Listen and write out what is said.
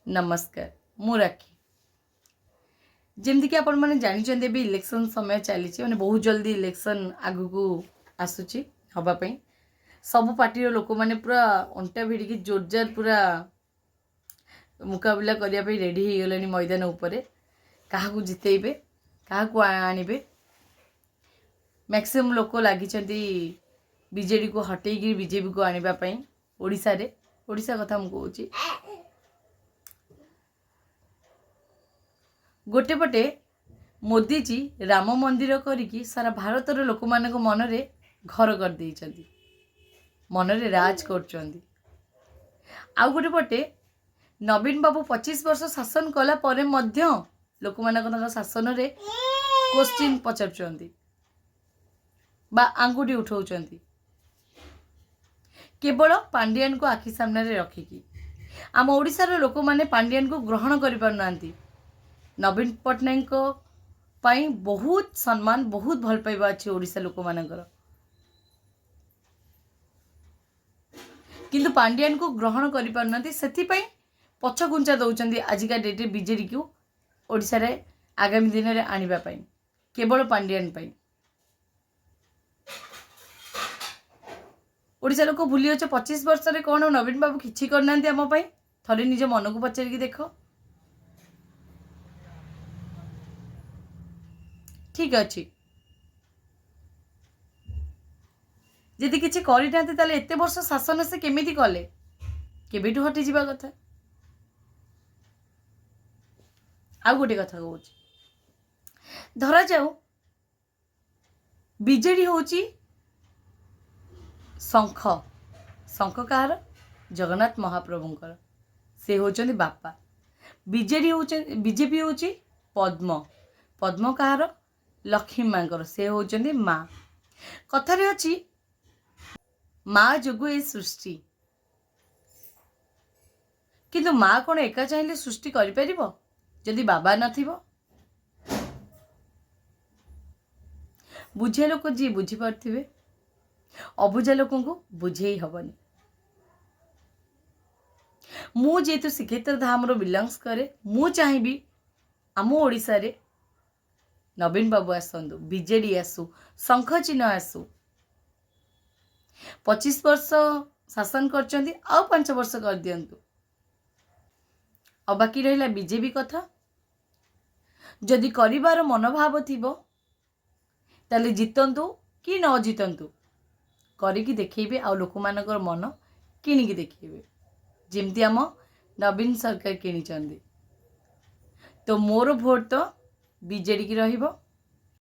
नमस्कार मु राखी जमती आपण मैंने जानते भी इलेक्शन समय चली मैंने बहुत जल्दी इलेक्शन आगु को आसूची हवापाई सब पार्टी लोक मैंने पूरा अंटा भिड़ी जोरजार पूरा मुकाबला करने रेडी हो गले मैदान उपरे क्या जितेबे क्या आणवे मैक्सिमम लोक लगी बीजेडी को हटेगी बीजेपी को आने ओडिशा कथा मुझे गोटे पटे मोदीजी राम मंदिर करिकी सारा भारतर लोक मान मनरे घर कर देइचंदी मनरे राज करचंदी। आउ गोटे पटे नवीन बाबू 25 वर्ष शासन कला परे मध्य लोक मान शासन रे क्वेश्चन पचारुचंदी बा आंगुठी उठाउचंदी केवल पांडियन को आखि सामने रे रखिकी। आम ओडिशार लोक माने पांडियन को ग्रहण करि पारनांती। नवीन पट्टनायक पाई बहुत सम्मान बहुत भल पाइबा अच्छे ओडिशा लोक मानकर किंतु पांडियन को ग्रहण करि पारनांती सेथि पई पछगुंचा दउचंदी आजिका डेटे बीजेडी को ओडिशा रे आगामी दिन रे आनिबा पई केवल पांडियन पई। ओडिशा लोक भूली अच्छे 25 वर्ष रे कोन नवीन बाबू किछि करनांती हम पई थरे निज मन को पचारि देखो। ठीक अच्छे जदि किसी करते एत वर्ष शासन से केमिति कले केबेठु हटि जावा कथा। आ गोटे कथा कहूँ धरा जाऊ बीजेडी होची शंख शंख कहार जगन्नाथ महाप्रभुंकर से होचंदी बापा बीजेडी होचंदी बीजेपी होची पद्म पद्म कहार लक्ष्मी मांकर से होचंदी माँ कथारे अछि माँ जोगु ए सृष्टि किंतु माँ कौन एका चाहिए सृष्टि करि परिबो जदि बाबा नथिबो। बुझे लोक जी बुझी पारथिबे अबुझा लोक को बुझे हबनी। मु जेतु श्रीक्षेत्र धाम रो बिलंग्स करे मु चाहिबी आम ओडिसा रे नवीन बाबू आसतु बीजेडी आसू शंख चिन्ह आसू 25 वर्ष शासन करचंदी आउ 5 वर्ष कर दियंतु। अब बाकी रहिला बीजेपी कथा जदि करिवार मनोभाव थिबो ताले जितंतु कि न जितंतु करिकी देखैबे आउ लोक मानकर मन किनिकी देखैबे जेमती आम नवीन सरकार किनिचंदी। तो मोर भोट तो बीजेडी की रहिबो।